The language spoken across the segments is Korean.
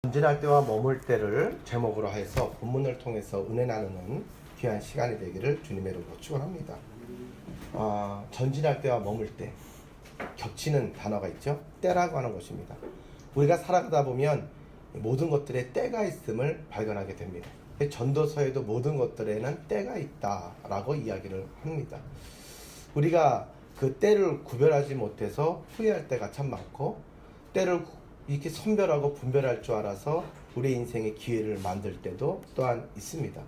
전진할 때와 머물 때를 제목으로 해서 본문을 통해서 은혜 나누는 귀한 시간이 되기를 주님의 이름으로 축원합니다. 전진할 때와 머물 때 겹치는 단어가 있죠. 때라고 하는 것입니다. 우리가 살아가다 보면 모든 것들에 때가 있음을 발견하게 됩니다. 전도서에도 모든 것들에는 때가 있다라고 이야기를 합니다. 우리가 그 때를 구별하지 못해서 후회할 때가 참 많고, 때를 이렇게 선별하고 분별할 줄 알아서 우리의 인생의 기회를 만들 때도 또한 있습니다.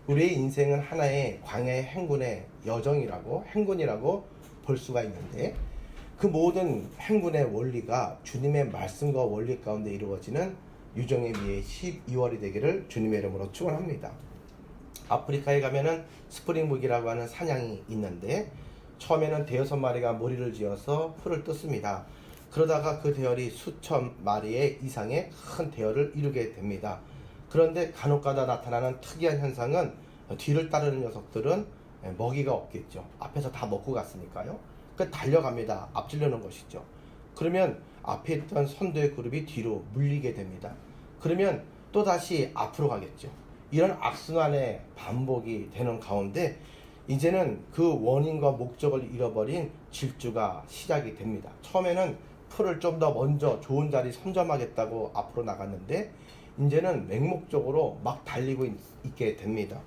우리의 인생은 하나의 광야의 행군의 행군이라고 볼 수가 있는데, 그 모든 행군의 원리가 주님의 말씀과 원리 가운데 이루어지는 유정의 미의 12월이 되기를 주님의 이름으로 축원합니다. 아프리카에 가면은 스프링북이라고 하는 사냥이 있는데, 처음에는 대여섯 마리가 무리를 지어서 풀을 뜯습니다. 그러다가 그 대열이 수천 마리의 이상의 큰 대열을 이루게 됩니다. 그런데 간혹가다 나타나는 특이한 현상은, 뒤를 따르는 녀석들은 먹이가 없겠죠. 앞에서 다 먹고 갔으니까요. 달려갑니다. 앞질르는 것이죠. 그러면 앞에 있던 선두의 그룹이 뒤로 물리게 됩니다. 그러면 또다시 앞으로 가겠죠. 이런 악순환의 반복이 되는 가운데 이제는 그 원인과 목적을 잃어버린 질주가 시작이 됩니다. 처음에는 풀을 좀 더 먼저 좋은 자리 선점하겠다고 앞으로 나갔는데, 이제는 맹목적으로 막 달리고 있게 됩니다.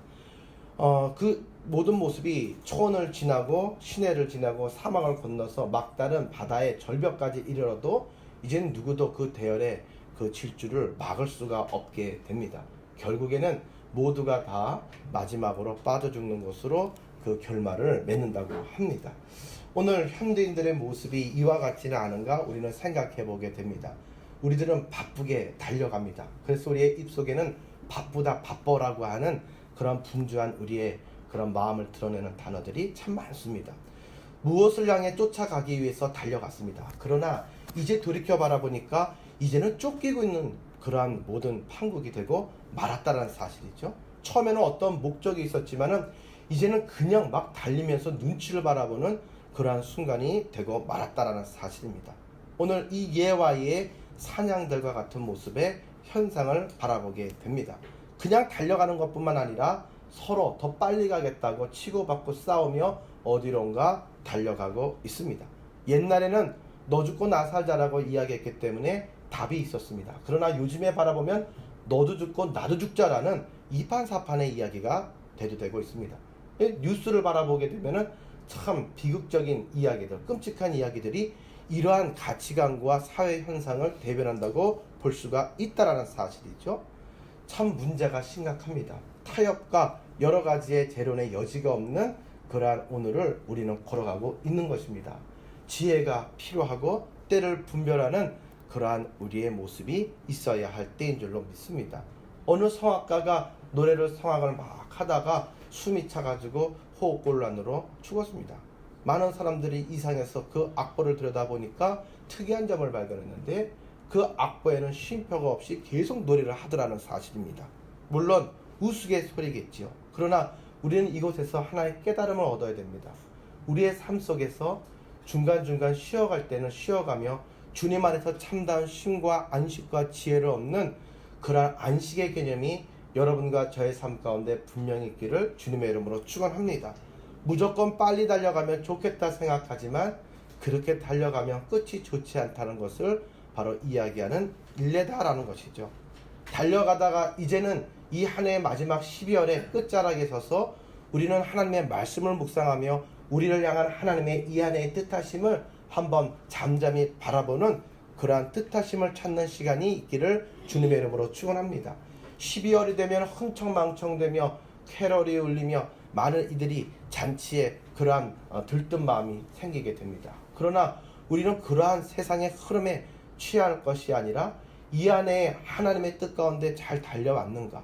그 모든 모습이 초원을 지나고 시내를 지나고 사막을 건너서 막다른 바다의 절벽까지 이르러도 이제는 누구도 그 대열의 그 질주를 막을 수가 없게 됩니다. 결국에는 모두가 다 마지막으로 빠져 죽는 것으로 그 결말을 맺는다고 합니다. 오늘 현대인들의 모습이 이와 같지는 않은가 우리는 생각해 보게 됩니다. 우리들은 바쁘게 달려갑니다. 그래서 우리의 입속에는 바쁘다 바빠라고 하는 그런 분주한 우리의 그런 마음을 드러내는 단어들이 참 많습니다. 무엇을 향해 쫓아가기 위해서 달려갔습니다. 그러나 이제 돌이켜 바라보니까 이제는 쫓기고 있는 그러한 모든 판국이 되고 말았다는 사실이죠. 처음에는 어떤 목적이 있었지만은 이제는 그냥 막 달리면서 눈치를 바라보는 그러한 순간이 되고 말았다라는 사실입니다. 오늘 이 예와의 사냥들과 같은 모습의 현상을 바라보게 됩니다. 그냥 달려가는 것뿐만 아니라 서로 더 빨리 가겠다고 치고받고 싸우며 어디론가 달려가고 있습니다. 옛날에는 너 죽고 나 살자라고 이야기했기 때문에 답이 있었습니다. 그러나 요즘에 바라보면 너도 죽고 나도 죽자라는 이판사판의 이야기가 대두되고 있습니다. 뉴스를 바라보게 되면은 참 비극적인 이야기들, 끔찍한 이야기들이 이러한 가치관과 사회 현상을 대변한다고 볼 수가 있다라는 사실이죠. 참 문제가 심각합니다. 타협과 여러 가지의 재론의 여지가 없는 그러한 오늘을 우리는 걸어가고 있는 것입니다. 지혜가 필요하고 때를 분별하는 그러한 우리의 모습이 있어야 할 때인 줄로 믿습니다. 어느 성악가가 노래를 성악을 막 하다가 숨이 차가지고 호흡곤란으로 죽었습니다. 많은 사람들이 이상해서 그 악보를 들여다보니까 특이한 점을 발견했는데, 그 악보에는 쉼표가 없이 계속 노래를 하더라는 사실입니다. 물론 우스갯소리겠지요. 그러나 우리는 이곳에서 하나의 깨달음을 얻어야 됩니다. 우리의 삶 속에서 중간중간 쉬어갈 때는 쉬어가며 주님 안에서 참다운 쉼과 안식과 지혜를 얻는 그러한 안식의 개념이 여러분과 저의 삶 가운데 분명히 있기를 주님의 이름으로 축원합니다. 무조건 빨리 달려가면 좋겠다 생각하지만 그렇게 달려가면 끝이 좋지 않다는 것을 바로 이야기하는 일례다라는 것이죠. 달려가다가 이제는 이 한 해의 마지막 12월의 끝자락에 서서 우리는 하나님의 말씀을 묵상하며 우리를 향한 하나님의 이 한 해의 뜻하심을 한번 잠잠히 바라보는 그러한 뜻하심을 찾는 시간이 있기를 주님의 이름으로 축원합니다. 12월이 되면 흥청망청되며 캐럴이 울리며 많은 이들이 잔치에 그러한 들뜬 마음이 생기게 됩니다. 그러나 우리는 그러한 세상의 흐름에 취할 것이 아니라 이 안에 하나님의 뜻 가운데 잘 달려왔는가,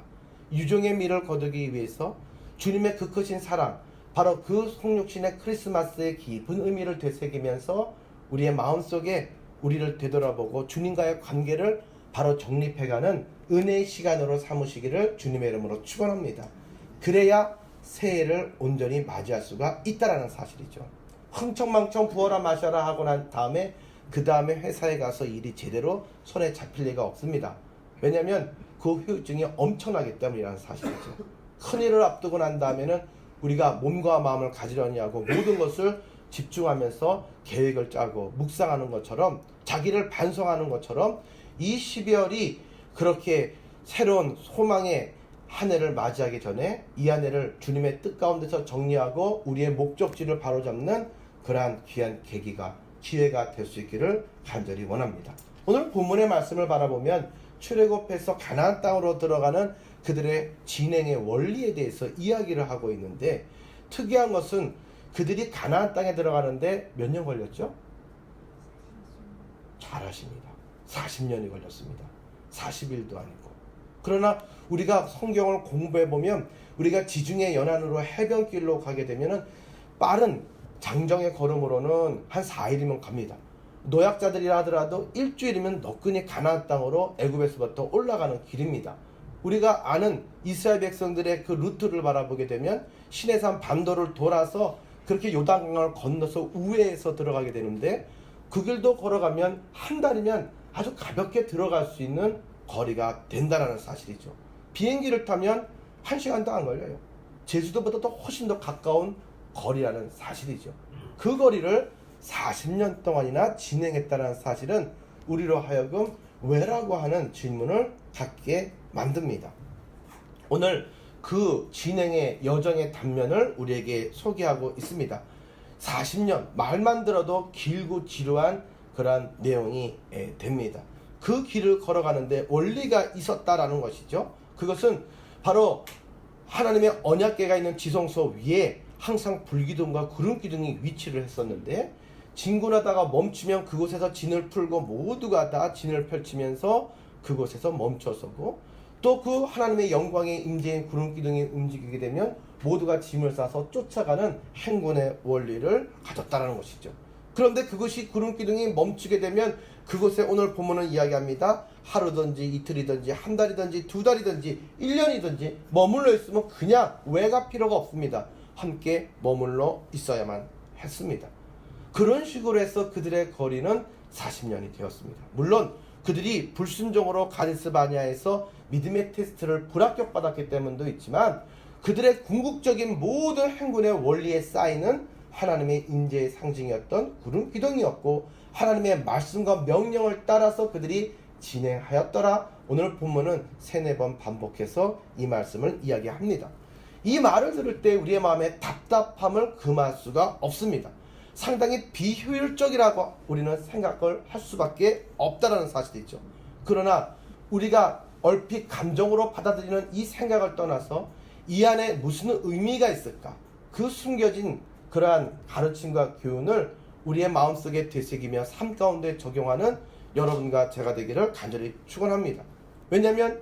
유종의 미를 거두기 위해서 주님의 그 크신 사랑, 바로 그 성육신의 크리스마스의 깊은 의미를 되새기면서 우리의 마음속에 우리를 되돌아보고 주님과의 관계를 바로 정립해가는 은혜의 시간으로 삼으시기를 주님의 이름으로 축원합니다. 그래야 새해를 온전히 맞이할 수가 있다라는 사실이죠. 흥청망청 부어라 마셔라 하고 난 다음에 그 다음에 회사에 가서 일이 제대로 손에 잡힐 리가 없습니다. 왜냐하면 그 후유증이 엄청나기 때문이라는 사실이죠. 큰일을 앞두고 난 다음에는 우리가 몸과 마음을 가지런히 하고 모든 것을 집중하면서 계획을 짜고 묵상하는 것처럼 자기를 반성하는 것처럼 이 12월이 그렇게 새로운 소망의 한 해를 맞이하기 전에 이 한 해를 주님의 뜻 가운데서 정리하고 우리의 목적지를 바로잡는 그러한 귀한 계기가 기회가 될 수 있기를 간절히 원합니다. 오늘 본문의 말씀을 바라보면 출애굽해서 가나안 땅으로 들어가는 그들의 진행의 원리에 대해서 이야기를 하고 있는데, 특이한 것은 그들이 가나안 땅에 들어가는데 몇 년 걸렸죠? 잘하십니다. 40년이 걸렸습니다. 40일도 아니고. 그러나 우리가 성경을 공부해 보면 우리가 지중해 연안으로 해변길로 가게 되면은 빠른 장정의 걸음으로는 한 4일이면 갑니다. 노약자들이라 하더라도 일주일이면 너끈히 가나안 땅으로 애굽에서부터 올라가는 길입니다. 우리가 아는 이스라엘 백성들의 그 루트를 바라보게 되면 시내산 반도를 돌아서 그렇게 요단강을 건너서 우회해서 들어가게 되는데, 그 길도 걸어가면 한 달이면 아주 가볍게 들어갈 수 있는 거리가 된다는 사실이죠. 비행기를 타면 1시간도 안 걸려요. 제주도보다도 훨씬 더 가까운 거리라는 사실이죠. 그 거리를 40년 동안이나 진행했다는 사실은 우리로 하여금 왜라고 하는 질문을 갖게 만듭니다. 오늘 그 진행의 여정의 단면을 우리에게 소개하고 있습니다. 40년, 말만 들어도 길고 지루한 그러한 내용이 됩니다. 그 길을 걸어가는데 원리가 있었다라는 것이죠. 그것은 바로 하나님의 언약궤가 있는 지성소 위에 항상 불기둥과 구름기둥이 위치를 했었는데, 진군하다가 멈추면 그곳에서 진을 풀고 모두가 다 진을 펼치면서 그곳에서 멈춰서고, 또 그 하나님의 영광의 임재인 구름기둥이 움직이게 되면 모두가 짐을 싸서 쫓아가는 행군의 원리를 가졌다는 것이죠. 그런데 그것이 구름기둥이 멈추게 되면 그곳에 오늘 본문은 이야기합니다. 하루든지 이틀이든지 한 달이든지 두 달이든지 1년이든지 머물러 있으면 그냥 외가 필요가 없습니다. 함께 머물러 있어야만 했습니다. 그런 식으로 해서 그들의 거리는 40년이 되었습니다. 물론 그들이 불순종으로 가데스 바네아에서 믿음의 테스트를 불합격받았기 때문도 있지만, 그들의 궁극적인 모든 행군의 원리에 쌓이는 하나님의 인재의 상징이었던 구름기둥이었고, 하나님의 말씀과 명령을 따라서 그들이 진행하였더라. 오늘 본문은 3-4번 반복해서 이 말씀을 이야기합니다. 이 말을 들을 때 우리의 마음에 답답함을 금할 수가 없습니다. 상당히 비효율적이라고 우리는 생각을 할 수밖에 없다는 사실이죠. 그러나 우리가 얼핏 감정으로 받아들이는 이 생각을 떠나서 이 안에 무슨 의미가 있을까? 그 숨겨진 그러한 가르침과 교훈을 우리의 마음속에 되새기며 삶 가운데 적용하는 여러분과 제가 되기를 간절히 축원합니다. 왜냐하면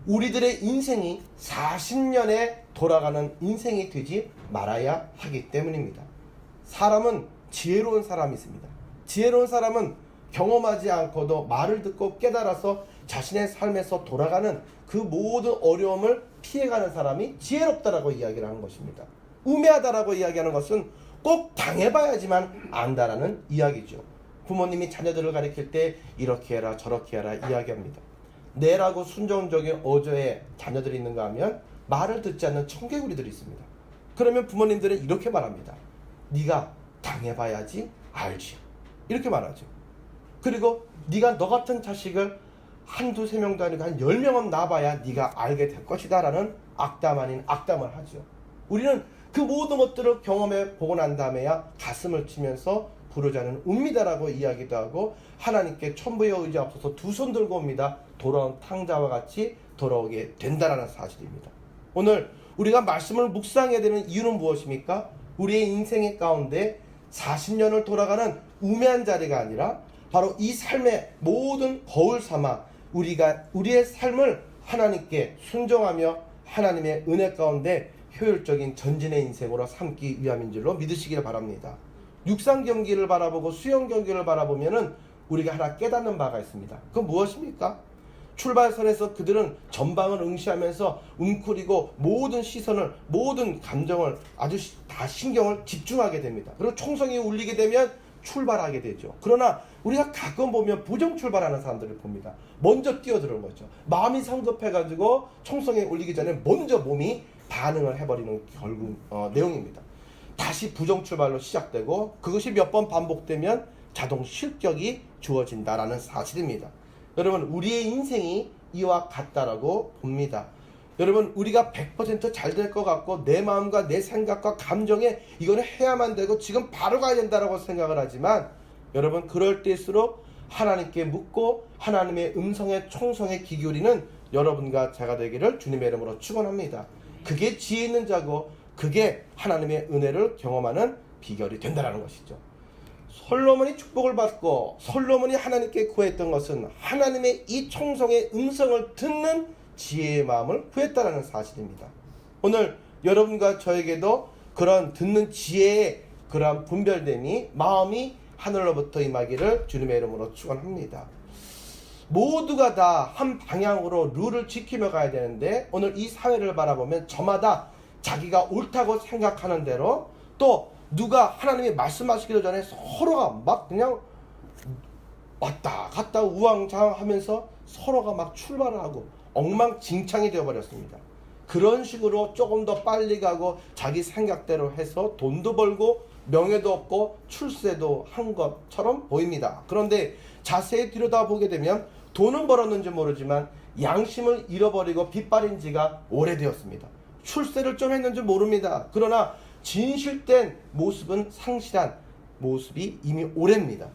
우리들의 인생이 40년에 돌아가는 인생이 되지 말아야 하기 때문입니다. 사람은 지혜로운 사람이 있습니다. 지혜로운 사람은 경험하지 않고도 말을 듣고 깨달아서 자신의 삶에서 돌아가는 그 모든 어려움을 피해가는 사람이 지혜롭다라고 이야기를 하는 것입니다. 우매하다라고 이야기하는 것은 꼭 당해봐야지만 안다라는 이야기죠. 부모님이 자녀들을 가르칠 때 이렇게 해라 저렇게 해라 이야기합니다. 내라고 순종적인 어조의 자녀들이 있는가 하면 말을 듣지 않는 청개구리들이 있습니다. 그러면 부모님들은 이렇게 말합니다. 네가 당해봐야지 알지, 이렇게 말하죠. 그리고 네가 너 같은 자식을 한두 세 명도 아니고 한 10명은 낳아봐야 네가 알게 될 것이다 라는 악담 아닌 악담을 하죠. 우리는 그 모든 것들을 경험해 보고 난 다음에야 가슴을 치면서 부르자는 웁니다라고 이야기도 하고, 하나님께 천부의 의지 앞서서 두 손 들고 옵니다. 돌아온 탕자와 같이 돌아오게 된다라는 사실입니다. 오늘 우리가 말씀을 묵상해야 되는 이유는 무엇입니까? 우리의 인생의 가운데 40년을 돌아가는 우매한 자리가 아니라 바로 이 삶의 모든 거울 삼아 우리의 삶을 하나님께 순종하며 하나님의 은혜 가운데 효율적인 전진의 인생으로 삼기 위함인 줄로 믿으시길 바랍니다. 육상 경기를 바라보고 수영 경기를 바라보면은 우리가 하나 깨닫는 바가 있습니다. 그건 무엇입니까? 출발선에서 그들은 전방을 응시하면서 웅크리고 모든 시선을, 모든 감정을 아주 다 신경을 집중하게 됩니다. 그리고 총성이 울리게 되면 출발하게 되죠. 그러나 우리가 가끔 보면 부정 출발하는 사람들을 봅니다. 먼저 뛰어드는 거죠. 마음이 성급해가지고 총성에 올리기 전에 먼저 몸이 반응을 해버리는 내용입니다. 다시 부정 출발로 시작되고 그것이 몇 번 반복되면 자동 실격이 주어진다라는 사실입니다. 여러분, 우리의 인생이 이와 같다라고 봅니다. 여러분, 우리가 100% 잘 될 것 같고 내 마음과 내 생각과 감정에 이거는 해야만 되고 지금 바로 가야 된다라고 생각을 하지만, 여러분, 그럴 때일수록 하나님께 묻고 하나님의 음성에 총성에 귀 기울이는 여러분과 제가 되기를 주님의 이름으로 축원합니다. 그게 지혜 있는 자고 그게 하나님의 은혜를 경험하는 비결이 된다는 것이죠. 솔로몬이 축복을 받고 솔로몬이 하나님께 구했던 것은 하나님의 이 총성의 음성을 듣는 지혜의 마음을 구했다는 사실입니다. 오늘 여러분과 저에게도 그런 듣는 지혜의 그러한 분별됨이 마음이 하늘로부터 임하기를 주님의 이름으로 축원합니다. 모두가 다 한 방향으로 룰을 지키며 가야 되는데 오늘 이 사회를 바라보면 저마다 자기가 옳다고 생각하는 대로 또 누가 하나님이 말씀하시기도 전에 서로가 막 그냥 왔다 갔다 우왕좌왕하면서 서로가 막 출발하고 엉망진창이 되어버렸습니다. 그런 식으로 조금 더 빨리 가고 자기 생각대로 해서 돈도 벌고 명예도 얻고 출세도 한 것처럼 보입니다. 그런데 자세히 들여다보게 되면 돈은 벌었는지 모르지만 양심을 잃어버리고 빚발인 지가 오래되었습니다. 출세를 좀 했는지 모릅니다. 그러나 진실된 모습은 상실한 모습이 이미 오래입니다.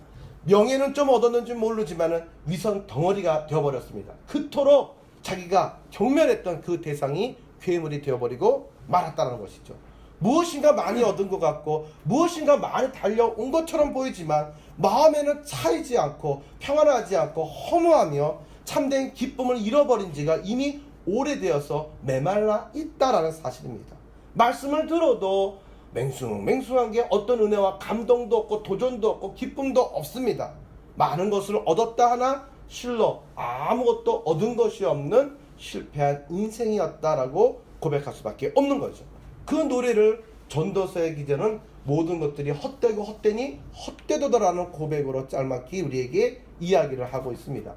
명예는 좀 얻었는지 모르지만 위선 덩어리가 되어버렸습니다. 그토록 자기가 경멸했던 그 대상이 괴물이 되어버리고 말았다는 것이죠. 무엇인가 많이 얻은 것 같고 무엇인가 많이 달려온 것처럼 보이지만 마음에는 차이지 않고 평안하지 않고 허무하며 참된 기쁨을 잃어버린 지가 이미 오래되어서 메말라 있다라는 사실입니다. 말씀을 들어도 맹숭맹숭한 게 어떤 은혜와 감동도 없고 도전도 없고 기쁨도 없습니다. 많은 것을 얻었다 하나 실로 아무것도 얻은 것이 없는 실패한 인생이었다라고 고백할 수밖에 없는 거죠. 그 노래를 전도서의 기자는 모든 것들이 헛되고 헛되니 헛되도다라는 고백으로 짤막히 우리에게 이야기를 하고 있습니다.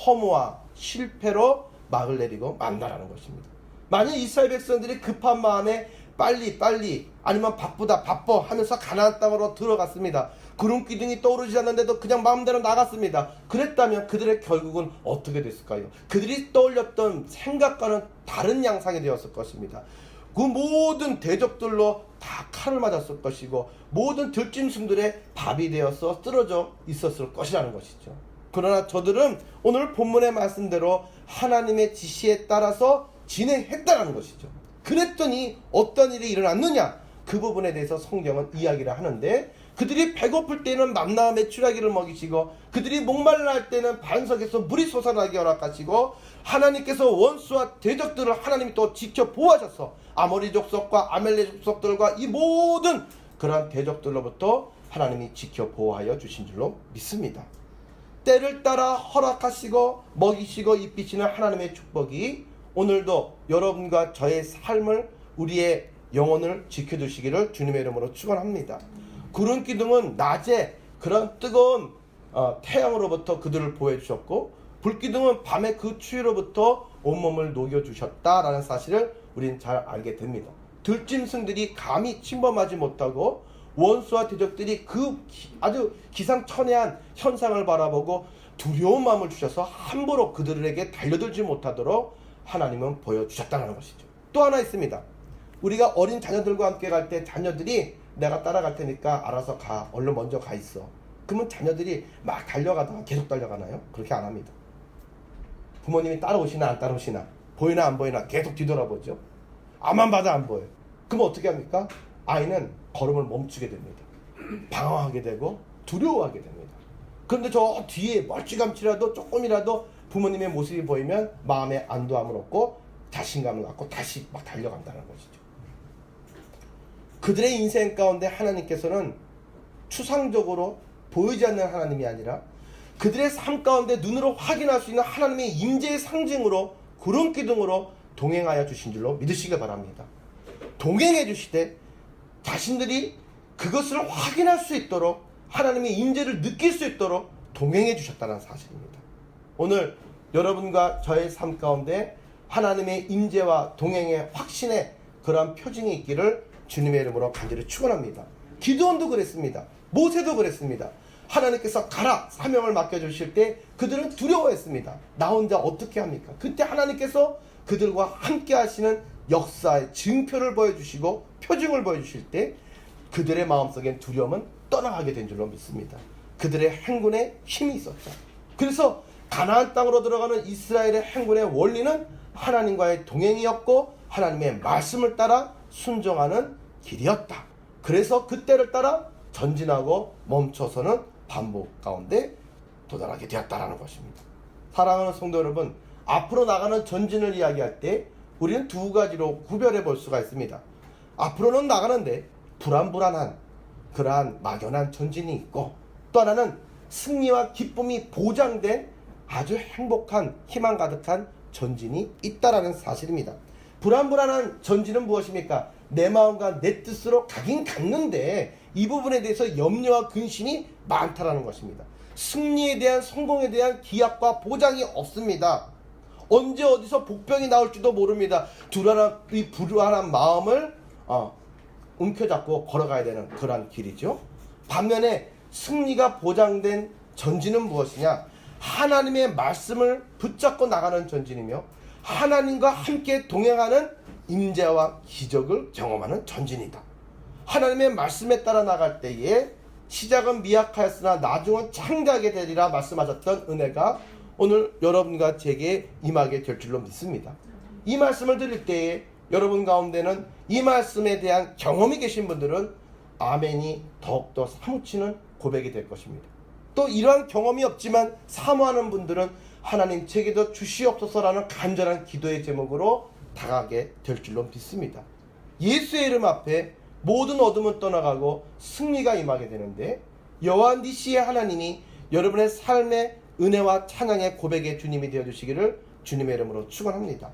허무와 실패로 막을 내리고 만다라는 것입니다. 만약 이스라엘 백성들이 급한 마음에 빨리 아니면 바쁘다 바빠 하면서 가나안 땅으로 들어갔습니다. 구름 기둥이 떠오르지 않는데도 그냥 마음대로 나갔습니다. 그랬다면 그들의 결국은 어떻게 됐을까요? 그들이 떠올렸던 생각과는 다른 양상이 되었을 것입니다. 그 모든 대적들로 다 칼을 맞았을 것이고 모든 들짐승들의 밥이 되어서 쓰러져 있었을 것이라는 것이죠. 그러나 저들은 오늘 본문의 말씀대로 하나님의 지시에 따라서 진행했다는 것이죠. 그랬더니 어떤 일이 일어났느냐? 그 부분에 대해서 성경은 이야기를 하는데, 그들이 배고플 때는 만나와 메추라기를 먹이시고 그들이 목말라 때는 반석에서 물이 솟아나게 허락하시고 하나님께서 원수와 대적들을 하나님이 또 지켜 보호하셔서 아모리 족속과 아멜렉 족속들과 이 모든 그러한 대적들로부터 하나님이 지켜 보호하여 주신 줄로 믿습니다. 때를 따라 허락하시고 먹이시고 입히시는 하나님의 축복이 오늘도 여러분과 저의 삶을, 우리의 영혼을 지켜주시기를 주님의 이름으로 축원합니다. 구름 기둥은 낮에 그런 뜨거운 태양으로부터 그들을 보호해 주셨고, 불기둥은 밤에 그 추위로부터 온몸을 녹여주셨다라는 사실을 우리는 잘 알게 됩니다. 들짐승들이 감히 침범하지 못하고 원수와 대적들이 그 아주 기상천외한 현상을 바라보고 두려운 마음을 주셔서 함부로 그들에게 달려들지 못하도록 하나님은 보여주셨다는 것이죠. 또 하나 있습니다. 우리가 어린 자녀들과 함께 갈 때 자녀들이 내가 따라갈 테니까 알아서 가, 얼른 먼저 가 있어. 그러면 자녀들이 막 달려가다가 계속 달려가나요? 그렇게 안 합니다. 부모님이 따라오시나 안 따라오시나, 보이나 안 보이나 계속 뒤돌아보죠. 앞만 봐도 안 보여요. 그럼 어떻게 합니까? 아이는 걸음을 멈추게 됩니다. 방황하게 되고 두려워하게 됩니다. 그런데 저 뒤에 멀찌감치라도 조금이라도 부모님의 모습이 보이면 마음에 안도함을 얻고 자신감을 갖고 다시 막 달려간다는 것이죠. 그들의 인생 가운데 하나님께서는 추상적으로 보이지 않는 하나님이 아니라 그들의 삶 가운데 눈으로 확인할 수 있는 하나님의 임재의 상징으로 구름 기둥으로 동행하여 주신 줄로 믿으시기 바랍니다. 동행해 주시되 자신들이 그것을 확인할 수 있도록 하나님의 임재를 느낄 수 있도록 동행해 주셨다는 사실입니다. 오늘 여러분과 저의 삶 가운데 하나님의 임재와 동행의 확신의 그러한 표징이 있기를 주님의 이름으로 간절히 축원합니다. 기드온도 그랬습니다. 모세도 그랬습니다. 하나님께서 가라 사명을 맡겨주실 때 그들은 두려워했습니다. 나 혼자 어떻게 합니까? 그때 하나님께서 그들과 함께 하시는 역사의 증표를 보여주시고 표징을 보여주실 때 그들의 마음속엔 두려움은 떠나가게 된 줄로 믿습니다. 그들의 행군에 힘이 있었죠. 그래서 가나안 땅으로 들어가는 이스라엘의 행군의 원리는 하나님과의 동행이었고 하나님의 말씀을 따라 순종하는 길이었다. 그래서 그때를 따라 전진하고 멈춰서는 반복 가운데 도달하게 되었다라는 것입니다. 사랑하는 성도 여러분, 앞으로 나가는 전진을 이야기할 때 우리는 두 가지로 구별해 볼 수가 있습니다. 앞으로는 나가는데 불안불안한 그러한 막연한 전진이 있고, 또 하나는 승리와 기쁨이 보장된 아주 행복한 희망 가득한 전진이 있다라는 사실입니다. 불안불안한 전진은 무엇입니까? 내 마음과 내 뜻으로 가긴 갔는데 이 부분에 대해서 염려와 근심이 많다라는 것입니다. 승리에 대한, 성공에 대한 기약과 보장이 없습니다. 언제 어디서 복병이 나올지도 모릅니다. 이 불안한 마음을 움켜잡고 걸어가야 되는 그러한 길이죠. 반면에 승리가 보장된 전진은 무엇이냐? 하나님의 말씀을 붙잡고 나가는 전진이며 하나님과 함께 동행하는 임재와 기적을 경험하는 전진이다. 하나님의 말씀에 따라 나갈 때에 시작은 미약하였으나 나중은 창대하게 되리라 말씀하셨던 은혜가 오늘 여러분과 제게 임하게 될 줄로 믿습니다. 이 말씀을 드릴 때에 여러분 가운데는 이 말씀에 대한 경험이 계신 분들은 아멘이 더욱더 사무치는 고백이 될 것입니다. 또 이러한 경험이 없지만 사모하는 분들은 하나님 제게도 주시옵소서라는 간절한 기도의 제목으로 다가가게 될 줄로 믿습니다. 예수의 이름 앞에 모든 어둠은 떠나가고 승리가 임하게 되는데, 여호와 니시의 하나님이 여러분의 삶의 은혜와 찬양의 고백의 주님이 되어주시기를 주님의 이름으로 축원합니다.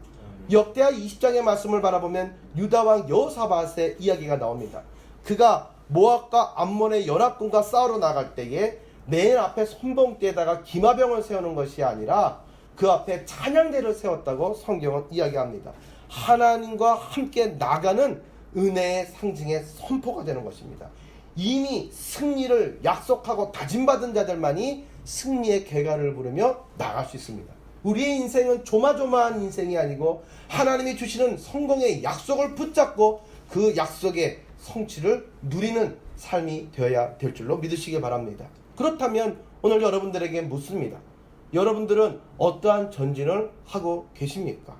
역대하 20장의 말씀을 바라보면 유다왕 여호사밧의 이야기가 나옵니다. 그가 모압과 암몬의 연합군과 싸우러 나갈 때에 맨 앞에 손봉대에다가 기마병을 세우는 것이 아니라 그 앞에 찬양대를 세웠다고 성경은 이야기합니다. 하나님과 함께 나가는 은혜의 상징의 선포가 되는 것입니다. 이미 승리를 약속하고 다짐받은 자들만이 승리의 개가를 부르며 나갈 수 있습니다. 우리의 인생은 조마조마한 인생이 아니고 하나님이 주시는 성공의 약속을 붙잡고 그 약속의 성취를 누리는 삶이 되어야 될 줄로 믿으시기 바랍니다. 그렇다면 오늘 여러분들에게 묻습니다. 여러분들은 어떠한 전진을 하고 계십니까?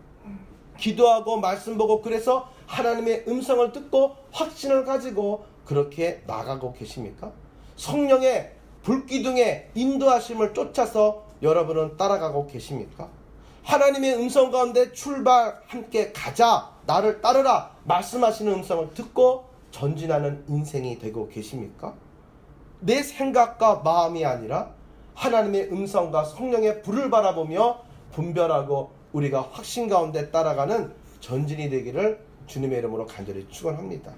기도하고 말씀 보고 그래서 하나님의 음성을 듣고 확신을 가지고 그렇게 나가고 계십니까? 성령의 불기둥의 인도하심을 쫓아서 여러분은 따라가고 계십니까? 하나님의 음성 가운데 출발, 함께 가자, 나를 따르라 말씀하시는 음성을 듣고 전진하는 인생이 되고 계십니까? 내 생각과 마음이 아니라 하나님의 음성과 성령의 불을 바라보며 분별하고 우리가 확신 가운데 따라가는 전진이 되기를 주님의 이름으로 간절히 축원합니다.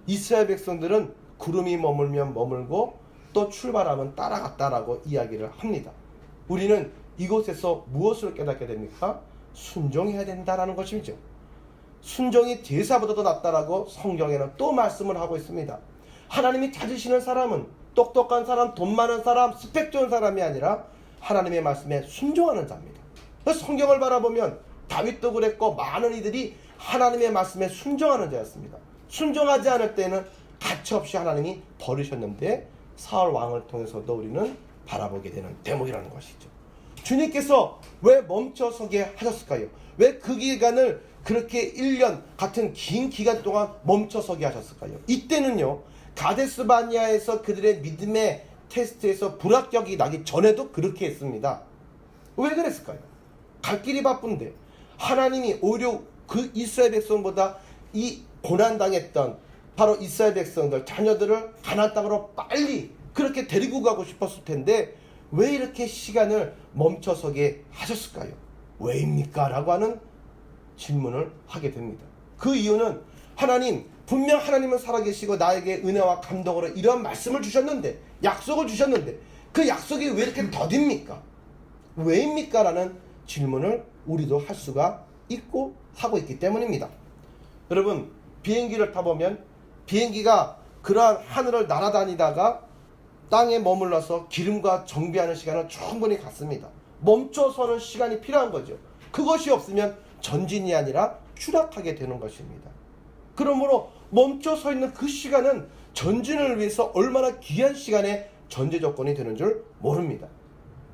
이스라엘 백성들은 구름이 머물면 머물고 또 출발하면 따라갔다라고 이야기를 합니다. 우리는 이곳에서 무엇을 깨닫게 됩니까? 순종해야 된다라는 것이죠. 순종이 제사보다도 낫다라고 성경에는 또 말씀을 하고 있습니다. 하나님이 찾으시는 사람은 똑똑한 사람, 돈 많은 사람, 스펙 좋은 사람이 아니라 하나님의 말씀에 순종하는 자입니다. 그래서 성경을 바라보면 다윗도 그랬고 많은 이들이 하나님의 말씀에 순종하는 자였습니다. 순종하지 않을 때는 가차없이 하나님이 버리셨는데 사울 왕을 통해서도 우리는 바라보게 되는 대목이라는 것이죠. 주님께서 왜 멈춰서게 하셨을까요? 왜 그 기간을 그렇게 1년 같은 긴 기간 동안 멈춰서게 하셨을까요? 이때는요, 가데스 바네아에서 그들의 믿음의 테스트에서 불합격이 나기 전에도 그렇게 했습니다. 왜 그랬을까요? 갈 길이 바쁜데 하나님이 오히려 그 이스라엘 백성보다 이 고난당했던 바로 이스라엘 백성들, 자녀들을 가나안 땅으로 빨리 그렇게 데리고 가고 싶었을 텐데 왜 이렇게 시간을 멈춰서게 하셨을까요? 왜입니까? 라고 하는 질문을 하게 됩니다. 그 이유는 하나님, 분명 하나님은 살아계시고 나에게 은혜와 감동으로 이러한 말씀을 주셨는데, 약속을 주셨는데 그 약속이 왜 이렇게 더딥니까? 왜입니까? 라는 질문을 우리도 할 수가 있고 하고 있기 때문입니다. 여러분, 비행기를 타보면 비행기가 그러한 하늘을 날아다니다가 땅에 머물러서 기름과 정비하는 시간은 충분히 갖습니다. 멈춰서는 시간이 필요한 거죠. 그것이 없으면 전진이 아니라 추락하게 되는 것입니다. 그러므로 멈춰 서 있는 그 시간은 전진을 위해서 얼마나 귀한 시간의 전제 조건이 되는 줄 모릅니다.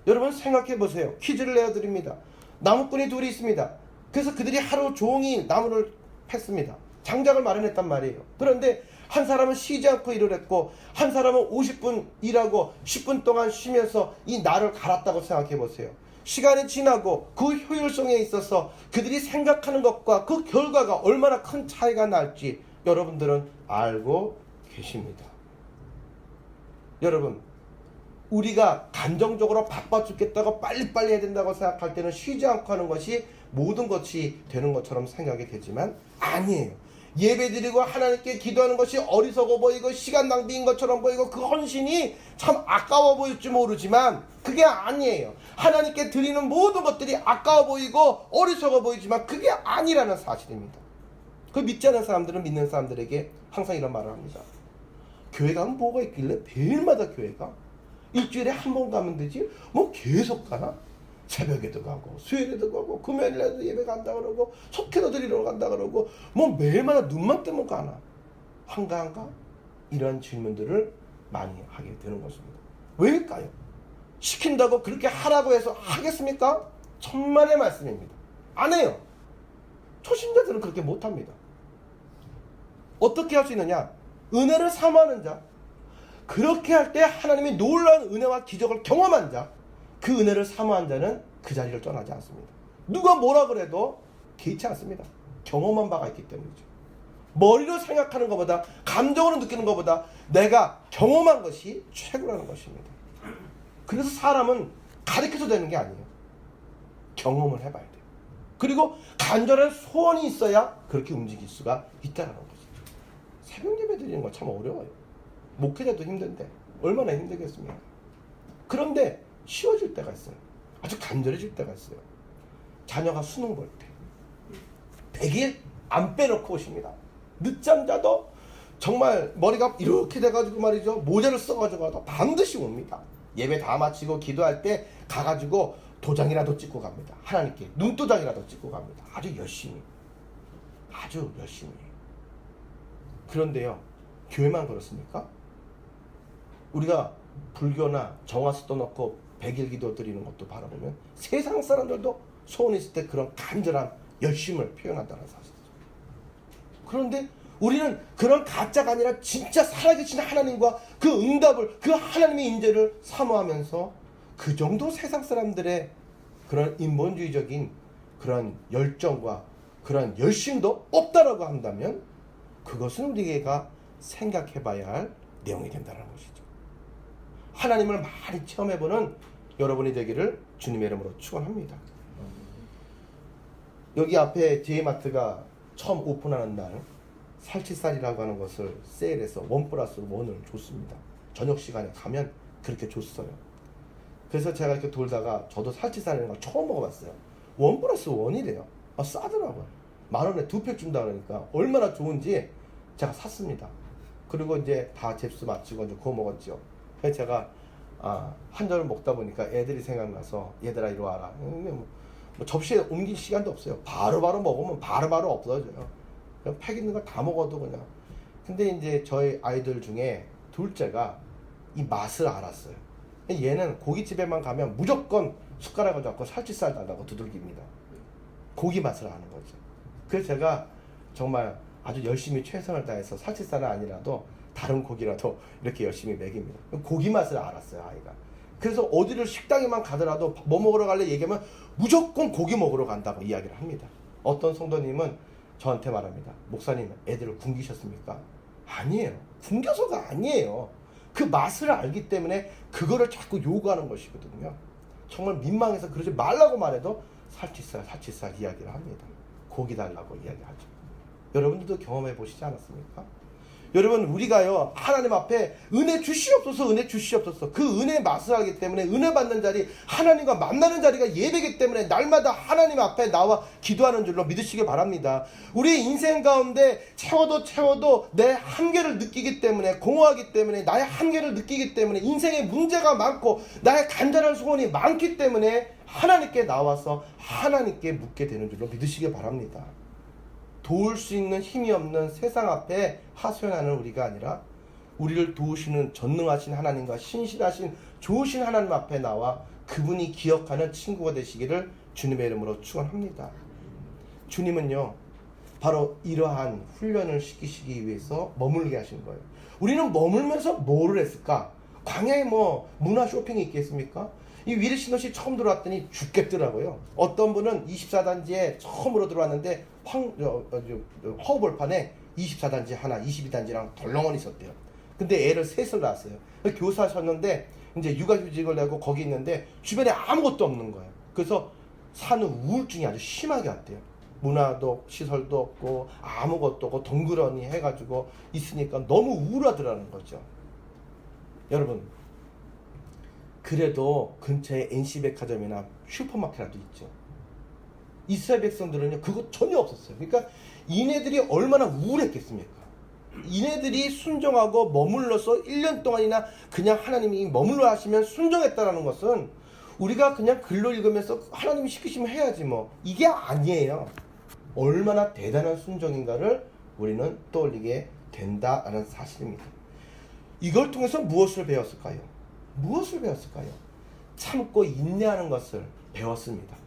여러분 생각해 보세요. 퀴즈를 내어드립니다. 나무꾼이 둘이 있습니다. 그래서 그들이 하루 종일 나무를 팼습니다. 장작을 마련했단 말이에요. 그런데 한 사람은 쉬지 않고 일을 했고 한 사람은 50분 일하고 10분 동안 쉬면서 이 날을 갈았다고 생각해 보세요. 시간이 지나고 그 효율성에 있어서 그들이 생각하는 것과 그 결과가 얼마나 큰 차이가 날지 여러분들은 알고 계십니다. 여러분, 우리가 감정적으로 바빠 죽겠다고 빨리빨리 해야 된다고 생각할 때는 쉬지 않고 하는 것이 모든 것이 되는 것처럼 생각이 되지만 아니에요. 예배드리고 하나님께 기도하는 것이 어리석어 보이고 시간 낭비인 것처럼 보이고 그 헌신이 참 아까워 보일지 모르지만 그게 아니에요. 하나님께 드리는 모든 것들이 아까워 보이고 어리석어 보이지만 그게 아니라는 사실입니다. 그 믿지 않는 사람들은 믿는 사람들에게 항상 이런 말을 합니다. 교회 가면 뭐가 있길래 매일마다 교회 가? 일주일에 한 번 가면 되지 뭐 계속 가나? 새벽에도 가고 수요일에도 가고 금요일에도 예배 간다 그러고 속회도 드리러 간다 그러고 뭐 매일마다 눈만 뜨면 가나? 한가? 이런 질문들을 많이 하게 되는 것입니다. 왜일까요? 시킨다고 그렇게 하라고 해서 하겠습니까? 천만의 말씀입니다. 안 해요. 초신자들은 그렇게 못합니다. 어떻게 할 수 있느냐? 은혜를 사모하는 자, 그렇게 할 때 하나님이 놀라운 은혜와 기적을 경험한 자, 그 은혜를 사모한 자는 그 자리를 떠나지 않습니다. 누가 뭐라 그래도 개의치 않습니다. 경험한 바가 있기 때문이죠. 머리로 생각하는 것보다 감정으로 느끼는 것보다 내가 경험한 것이 최고라는 것입니다. 그래서 사람은 가르쳐서 되는 게 아니에요. 경험을 해봐야 돼요. 그리고 간절한 소원이 있어야 그렇게 움직일 수가 있다는 것이죠. 새벽 예배 드리는 거 참 어려워요. 목회자도 힘든데 얼마나 힘들겠습니까? 그런데 쉬워질 때가 있어요. 아주 간절해질 때가 있어요. 자녀가 수능 볼 때 100일 안 빼놓고 오십니다. 늦잠 자도 정말 머리가 이렇게 돼가지고 말이죠. 모자를 써가지고 와도 반드시 옵니다. 예배 다 마치고 기도할 때 가가지고 도장이라도 찍고 갑니다. 하나님께 눈도장이라도 찍고 갑니다. 아주 열심히. 그런데요, 교회만 그렇습니까? 우리가 불교나 정화수 떠놓고 100일 기도 드리는 것도 바라보면 세상 사람들도 소원 있을 때 그런 간절한 열심을 표현한다는 사실이죠. 그런데 우리는 그런 가짜가 아니라 진짜 살아계신 하나님과 그 응답을, 그 하나님의 인재를 사모하면서 그 정도 세상 사람들의 그런 인본주의적인 그런 열정과 그런 열심도 없다라고 한다면 그것은 우리가 생각해 봐야 할 내용이 된다는 것이죠. 하나님을 많이 체험해보는 여러분이 되기를 주님의 이름으로 축원합니다. 여기 앞에 제이마트가 처음 오픈하는 날 살치살이라고 하는 것을 세일해서 1+1을 줬습니다. 저녁 시간에 가면 그렇게 줬어요. 그래서 제가 이렇게 돌다가 저도 살치살이라는 걸 처음 먹어봤어요. 1+1이래요. 싸더라고요. 10,000원에 2팩 준다 그러니까 얼마나 좋은지 제가 샀습니다. 그리고 이제 다 접수 마치고 이제 구워 먹었죠. 그래서 제가 한 점을 먹다 보니까 애들이 생각나서 얘들아 이리 와라. 뭐 접시에 옮길 시간도 없어요. 바로바로 먹으면 바로바로 없어져요. 그냥 팩 있는 거 다 먹어도 그냥. 근데 이제 저희 아이들 중에 둘째가 이 맛을 알았어요. 얘는 고깃집에만 가면 무조건 숟가락을 잡고 살치살 달라고 두들깁니다. 고기 맛을 아는 거죠. 그래서 제가 정말 아주 열심히 최선을 다해서 살치살은 아니라도 다른 고기라도 이렇게 열심히 먹입니다. 고기 맛을 알았어요, 아이가. 그래서 어디를 식당에만 가더라도 뭐 먹으러 갈래 얘기하면 무조건 고기 먹으러 간다고 이야기를 합니다. 어떤 성도님은 저한테 말합니다. 목사님, 애들을 굶기셨습니까? 아니에요. 굶겨서가 아니에요. 그 맛을 알기 때문에 그거를 자꾸 요구하는 것이거든요. 정말 민망해서 그러지 말라고 말해도 살치살 이야기를 합니다. 고기 달라고 이야기하죠. 여러분들도 경험해 보시지 않았습니까? 여러분, 우리가요, 하나님 앞에 은혜 주시옵소서, 은혜 주시옵소서. 그 은혜 맛을 알기 때문에 은혜 받는 자리, 하나님과 만나는 자리가 예배이기 때문에 날마다 하나님 앞에 나와 기도하는 줄로 믿으시기 바랍니다. 우리의 인생 가운데 채워도 내 한계를 느끼기 때문에, 공허하기 때문에, 나의 한계를 느끼기 때문에, 인생에 문제가 많고 나의 간절한 소원이 많기 때문에 하나님께 나와서 하나님께 묻게 되는 줄로 믿으시기 바랍니다. 도울 수 있는 힘이 없는 세상 앞에 하소연하는 우리가 아니라 우리를 도우시는 전능하신 하나님과 신실하신 좋으신 하나님 앞에 나와 그분이 기억하는 친구가 되시기를 주님의 이름으로 축원합니다. 주님은요, 바로 이러한 훈련을 시키시기 위해서 머물게 하신 거예요. 우리는 머물면서 뭐를 했을까? 광야에 뭐 문화 쇼핑이 있겠습니까? 이 위르시넛이 처음 들어왔더니 죽겠더라고요. 어떤 분은 24단지에 처음으로 들어왔는데 허브볼판에 24단지 하나, 22단지랑 덜렁언 있었대요. 근데 애를 셋을 낳았어요. 교사하셨는데 이제 육아휴직을 내고 거기 있는데 주변에 아무것도 없는 거예요. 그래서 사는 우울증이 아주 심하게 왔대요. 문화도 시설도 없고 아무것도 없고 덩그러니 해가지고 있으니까 너무 우울하더라는 거죠. 여러분, 그래도 근처에 NC백화점이나 슈퍼마켓이라도 있죠. 이스라엘 백성들은요, 그거 전혀 없었어요. 그러니까 이네들이 얼마나 우울했겠습니까? 이네들이 순종하고 머물러서 1년 동안이나 그냥 하나님이 머물러 하시면 순종했다라는 것은 우리가 그냥 글로 읽으면서 하나님이 시키시면 해야지 뭐, 이게 아니에요. 얼마나 대단한 순종인가를 우리는 떠올리게 된다라는 사실입니다. 이걸 통해서 무엇을 배웠을까요? 무엇을 배웠을까요? 참고 인내하는 것을 배웠습니다.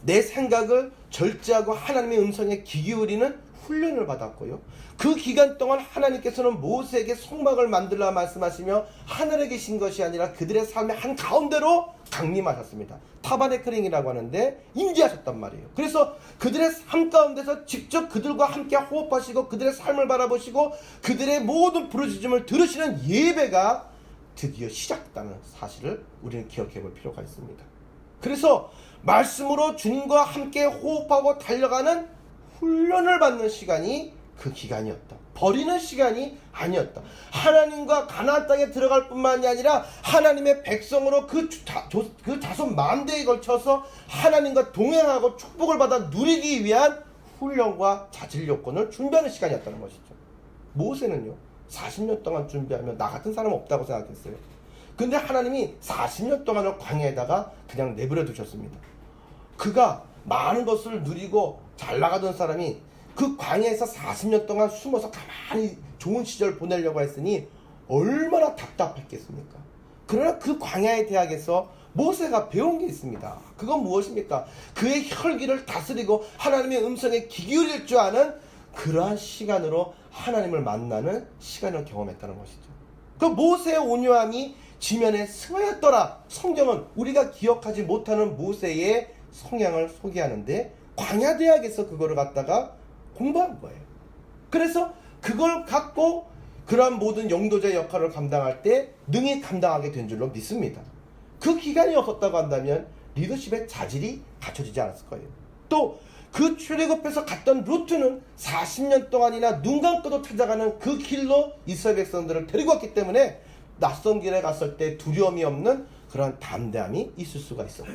내 생각을 절제하고 하나님의 음성에 귀 기울이는 훈련을 받았고요. 그 기간 동안 하나님께서는 모세에게 성막을 만들라 말씀하시며 하늘에 계신 것이 아니라 그들의 삶의 한 가운데로 강림하셨습니다. 타바네크링이라고 하는데 임재하셨단 말이에요. 그래서 그들의 삶 가운데서 직접 그들과 함께 호흡하시고 그들의 삶을 바라보시고 그들의 모든 부르짖음을 들으시는 예배가 드디어 시작됐다는 사실을 우리는 기억해 볼 필요가 있습니다. 그래서 말씀으로 주님과 함께 호흡하고 달려가는 훈련을 받는 시간이 그 기간이었다. 버리는 시간이 아니었다. 하나님과 가나안 땅에 들어갈 뿐만이 아니라 하나님의 백성으로 그 자손 만대에 걸쳐서 하나님과 동행하고 축복을 받아 누리기 위한 훈련과 자질 요건을 준비하는 시간이었다는 것이죠. 모세는요, 40년 동안 준비하면 나 같은 사람 없다고 생각했어요. 근데 하나님이 40년 동안을 광야에다가 그냥 내버려 두셨습니다. 그가 많은 것을 누리고 잘 나가던 사람이 그 광야에서 40년 동안 숨어서 가만히 좋은 시절 보내려고 했으니 얼마나 답답했겠습니까? 그러나 그 광야의 대학에서 모세가 배운 게 있습니다. 그건 무엇입니까? 그의 혈기를 다스리고 하나님의 음성에 귀 기울일 줄 아는 그러한 시간으로 하나님을 만나는 시간을 경험했다는 것이죠. 그 모세의 온유함이 지면에 승하였더라. 성경은 우리가 기억하지 못하는 모세의 성향을 소개하는데 광야 대학에서 그거를 갖다가 공부한 거예요. 그래서 그걸 갖고 그러한 모든 영도자의 역할을 감당할 때 능히 감당하게 된 줄로 믿습니다. 그 기간이 없었다고 한다면 리더십의 자질이 갖춰지지 않았을 거예요. 또 그 출애굽해서 갔던 루트는 40년 동안이나 눈 감고도 찾아가는 그 길로 이스라엘 백성들을 데리고 왔기 때문에 낯선 길에 갔을 때 두려움이 없는 그런 담대함이 있을 수가 있었고,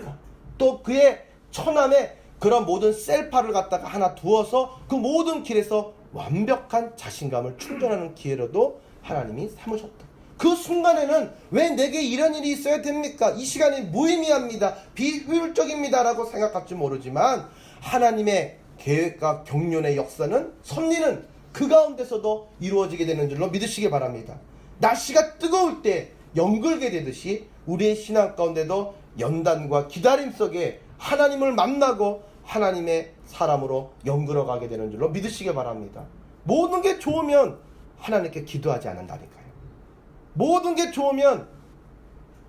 또 그의 처남에 그런 모든 셀파를 갖다가 하나 두어서 그 모든 길에서 완벽한 자신감을 충전하는 기회로도 하나님이 삼으셨다. 그 순간에는 왜 내게 이런 일이 있어야 됩니까? 이 시간이 무의미합니다. 비효율적입니다. 라고 생각할지 모르지만 하나님의 계획과 경륜의 역사는 섭리는 그 가운데서도 이루어지게 되는 줄로 믿으시기 바랍니다. 날씨가 뜨거울 때 연글게 되듯이 우리의 신앙 가운데도 연단과 기다림 속에 하나님을 만나고 하나님의 사람으로 연결어가게 되는 줄로 믿으시기 바랍니다. 모든 게 좋으면 하나님께 기도하지 않는다니까요. 모든 게 좋으면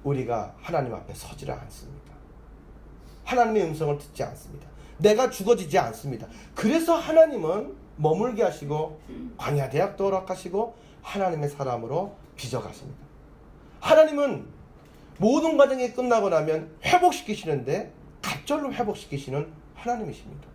우리가 하나님 앞에 서지를 않습니다. 하나님의 음성을 듣지 않습니다. 내가 죽어지지 않습니다. 그래서 하나님은 머물게 하시고 광야 대학도 허락하시고 하나님의 사람으로 빚어가십니다. 하나님은 모든 과정이 끝나고 나면 회복시키시는데 갑절로 회복시키시는 하나님이십니다.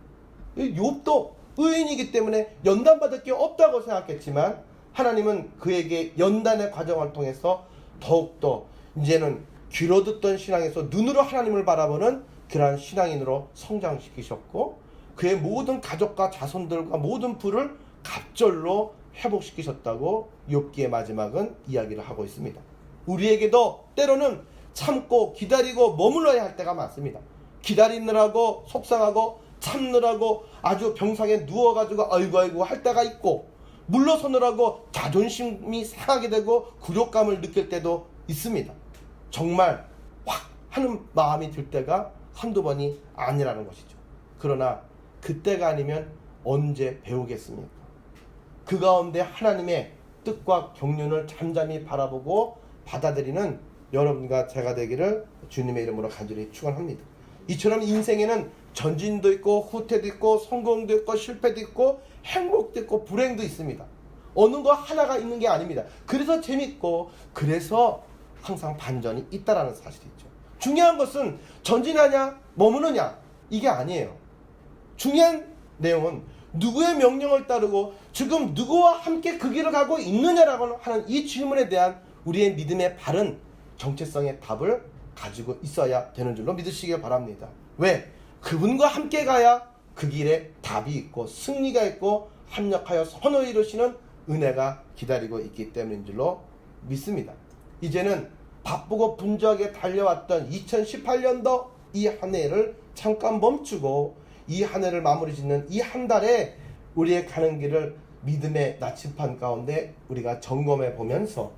욥도 의인이기 때문에 연단받을 게 없다고 생각했지만 하나님은 그에게 연단의 과정을 통해서 더욱더 이제는 귀로 듣던 신앙에서 눈으로 하나님을 바라보는 그러한 신앙인으로 성장시키셨고 그의 모든 가족과 자손들과 모든 부를 갑절로 회복시키셨다고 욥기의 마지막은 이야기를 하고 있습니다. 우리에게도 때로는 참고 기다리고 머물러야 할 때가 많습니다. 기다리느라고 속상하고 참느라고 아주 병상에 누워가지고 아이고 할 때가 있고 물러서느라고 자존심이 상하게 되고 굴욕감을 느낄 때도 있습니다. 정말 확 하는 마음이 들 때가 한두 번이 아니라는 것이죠. 그러나 그때가 아니면 언제 배우겠습니까? 그 가운데 하나님의 뜻과 경륜을 잠잠히 바라보고 받아들이는 여러분과 제가 되기를 주님의 이름으로 간절히 축원합니다. 이처럼 인생에는 전진도 있고 후퇴도 있고 성공도 있고 실패도 있고 행복도 있고 불행도 있습니다. 어느 거 하나가 있는 게 아닙니다. 그래서 재밌고 그래서 항상 반전이 있다라는 사실이 있죠. 중요한 것은 전진하냐 머무느냐 이게 아니에요. 중요한 내용은 누구의 명령을 따르고 지금 누구와 함께 그 길을 가고 있느냐라고 하는 이 질문에 대한 우리의 믿음의 바른 정체성의 답을 가지고 있어야 되는 줄로 믿으시길 바랍니다. 왜? 그분과 함께 가야 그 길에 답이 있고 승리가 있고 합력하여 선을 이루시는 은혜가 기다리고 있기 때문인 줄로 믿습니다. 이제는 바쁘고 분주하게 달려왔던 2018년도 이 한 해를 잠깐 멈추고 이 한 해를 마무리 짓는 이 한 달에 우리의 가는 길을 믿음의 나침판 가운데 우리가 점검해 보면서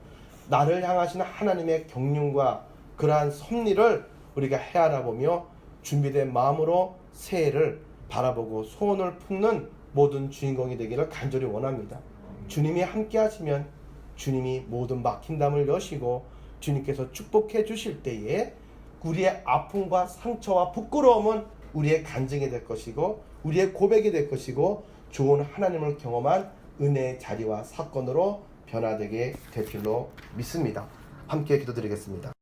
나를 향하시는 하나님의 경륜과 그러한 섭리를 우리가 헤아려 보며 준비된 마음으로 새해를 바라보고 소원을 품는 모든 주인공이 되기를 간절히 원합니다. 주님이 함께 하시면 주님이 모든 막힌 담을 여시고 주님께서 축복해 주실 때에 우리의 아픔과 상처와 부끄러움은 우리의 간증이 될 것이고 우리의 고백이 될 것이고 좋은 하나님을 경험한 은혜의 자리와 사건으로 변화되게 될 줄로 믿습니다. 함께 기도드리겠습니다.